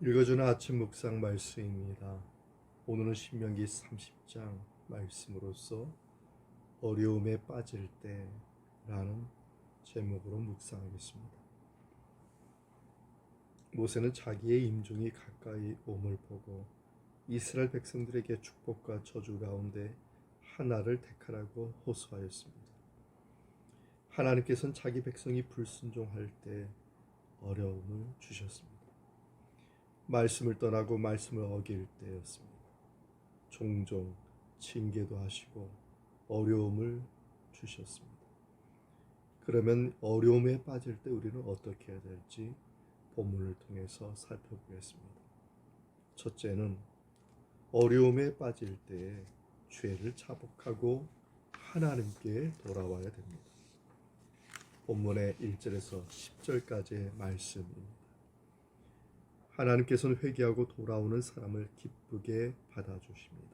읽어주는 아침 묵상 말씀입니다. 오늘은 신명기 30장 말씀으로서 어려움에 빠질 때라는 제목으로 묵상하겠습니다. 모세는 자기의 임종이 가까이 옴을 보고 이스라엘 백성들에게 축복과 저주 가운데 하나를 택하라고 호소하였습니다. 하나님께서는 자기 백성이 불순종할 때 어려움을 주셨습니다. 말씀을 떠나고 말씀을 어길 때였습니다. 종종 징계도 하시고 어려움을 주셨습니다. 그러면 어려움에 빠질 때 우리는 어떻게 해야 될지 본문을 통해서 살펴보겠습니다. 첫째는 어려움에 빠질 때 죄를 자복하고 하나님께 돌아와야 됩니다. 본문의 1절에서 10절까지의 말씀입니다. 하나님께서는 회개하고 돌아오는 사람을 기쁘게 받아주십니다.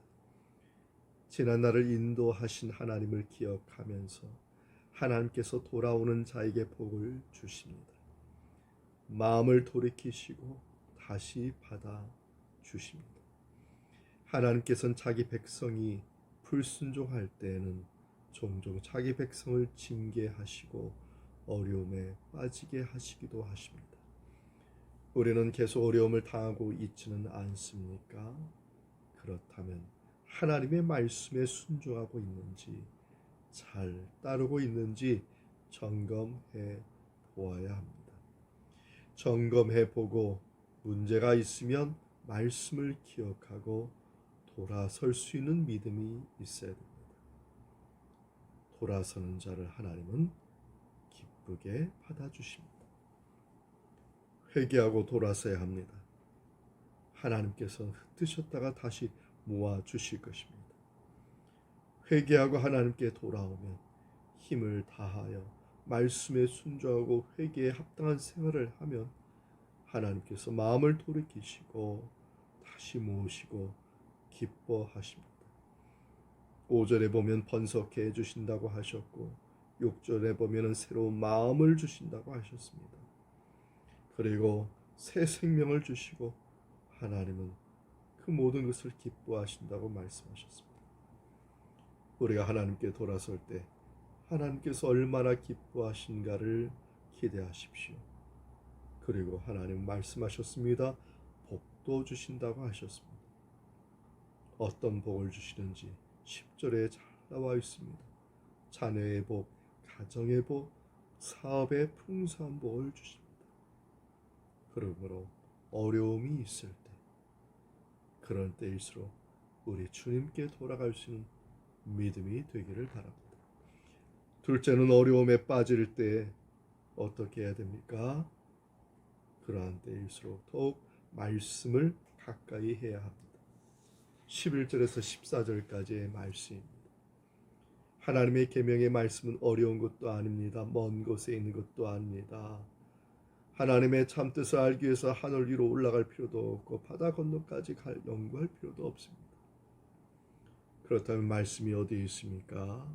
지난날을 인도하신 하나님을 기억하면서 하나님께서 돌아오는 자에게 복을 주십니다. 마음을 돌이키시고 다시 받아주십니다. 하나님께서는 자기 백성이 불순종할 때에는 종종 자기 백성을 징계하시고 어려움에 빠지게 하시기도 하십니다. 우리는 계속 어려움을 당하고 있지는 않습니까? 그렇다면 하나님의 말씀에 순종하고 있는지, 잘 따르고 있는지 점검해 보아야 합니다. 점검해 보고 문제가 있으면 말씀을 기억하고 돌아설 수 있는 믿음이 있어야 됩니다. 돌아서는 자를 하나님은 기쁘게 받아주십니다. 회개하고 돌아서야 합니다. 하나님께서 흩으셨다가 다시 모아주실 것입니다. 회개하고 하나님께 돌아오면 힘을 다하여 말씀에 순종하고 회개에 합당한 생활을 하면 하나님께서 마음을 돌이키시고 다시 모으시고 기뻐하십니다. 5절에 보면 번성케 해주신다고 하셨고 6절에 보면 새로운 마음을 주신다고 하셨습니다. 그리고 새 생명을 주시고 하나님은 그 모든 것을 기뻐하신다고 말씀하셨습니다. 우리가 하나님께 돌아설 때 하나님께서 얼마나 기뻐하신가를 기대하십시오. 그리고 하나님 말씀하셨습니다. 복도 주신다고 하셨습니다. 어떤 복을 주시는지 10절에 잘 나와 있습니다. 자녀의 복, 가정의 복, 사업의 풍성한 복을 주십니다. 그러므로 어려움이 있을 때 그런 때일수록 우리 주님께 돌아갈 수 있는 믿음이 되기를 바랍니다. 둘째는 어려움에 빠질 때 어떻게 해야 됩니까? 그러한 때일수록 더욱 말씀을 가까이 해야 합니다. 11절에서 14절까지의 말씀입니다. 하나님의 계명의 말씀은 어려운 것도 아닙니다. 먼 곳에 있는 것도 아닙니다. 하나님의 참뜻을 알기 위해서 하늘 위로 올라갈 필요도 없고 바다 건너까지 연구할 필요도 없습니다. 그렇다면 말씀이 어디에 있습니까?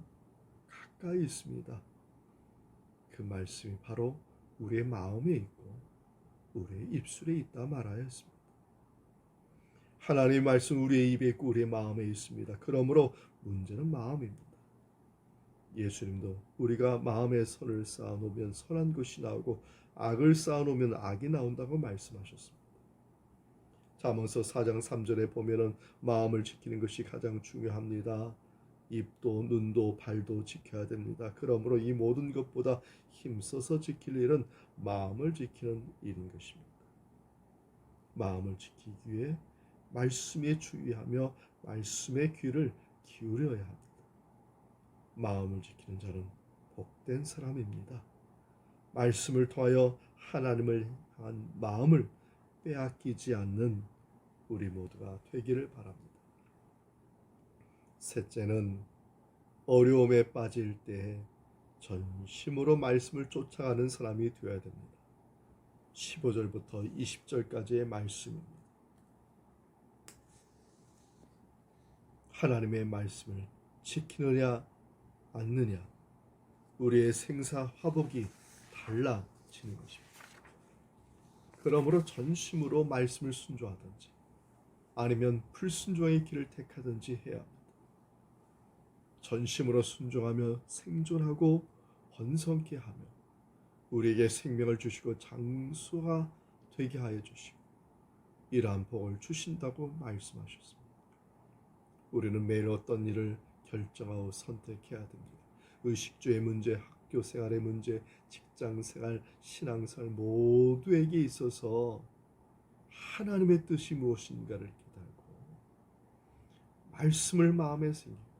가까이 있습니다. 그 말씀이 바로 우리의 마음에 있고 우리의 입술에 있다 말아야 했습니다. 하나님의 말씀 우리의 입에 있고 우리의 마음에 있습니다. 그러므로 문제는 마음입니다. 예수님도 우리가 마음에 선을 쌓아놓으면 선한 것이 나오고 악을 쌓아놓으면 악이 나온다고 말씀하셨습니다. 잠언서 4장 3절에 보면은 마음을 지키는 것이 가장 중요합니다. 입도 눈도 발도 지켜야 됩니다. 그러므로 이 모든 것보다 힘써서 지킬 일은 마음을 지키는 일인 것입니다. 마음을 지키기 위해 말씀에 주의하며 말씀의 귀를 기울여야 합니다. 마음을 지키는 자는 복된 사람입니다. 말씀을 통하여 하나님을 향한 마음을 빼앗기지 않는 우리 모두가 되기를 바랍니다. 셋째는 어려움에 빠질 때 전심으로 말씀을 쫓아가는 사람이 되어야 됩니다. 15절부터 20절까지의 말씀입니다. 하나님의 말씀을 지키느냐 않느냐 우리의 생사 화복이 달라지는 것입니다. 그러므로 전심으로 말씀을 순종하든지 아니면 불순종의 길을 택하든지 해야 합니다. 전심으로 순종하며 생존하고 번성케 하며 우리에게 생명을 주시고 장수가 되게 하여 주시고 이러한 복을 주신다고 말씀하셨습니다. 우리는 매일 어떤 일을 결정하고 선택해야 됩니다. 의식주의 문제, 학교 생활의 문제, 직장 생활, 신앙생활 모두에게 있어서 하나님의 뜻이 무엇인가를 깨달고 말씀을 마음에 새기고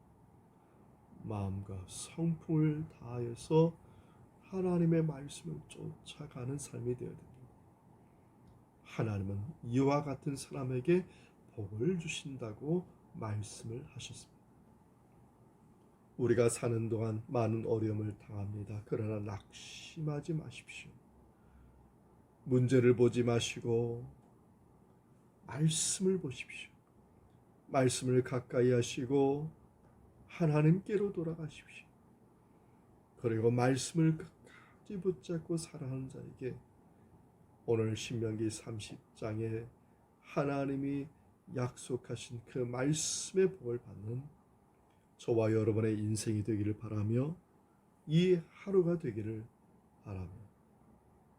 마음과 성품을 다해서 하나님의 말씀을 쫓아가는 삶이 되어야 됩니다. 하나님은 이와 같은 사람에게 복을 주신다고 말씀을 하셨습니다. 우리가 사는 동안 많은 어려움을 당합니다. 그러나 낙심하지 마십시오. 문제를 보지 마시고 말씀을 보십시오. 말씀을 가까이 하시고 하나님께로 돌아가십시오. 그리고 말씀을 끝까지 붙잡고 살아가는 자에게 오늘 신명기 30장에 하나님이 약속하신 그 말씀의 복을 받는 저와 여러분의 인생이 되기를 바라며 이 하루가 되기를 바라며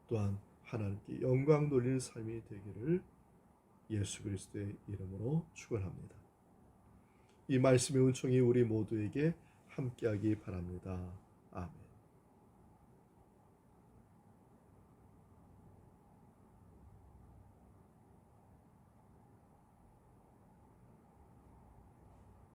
또한 하나님께 영광 돌리는 삶이 되기를 예수 그리스도의 이름으로 축원합니다. 이 말씀의 은총이 우리 모두에게 함께하기 바랍니다. 아멘.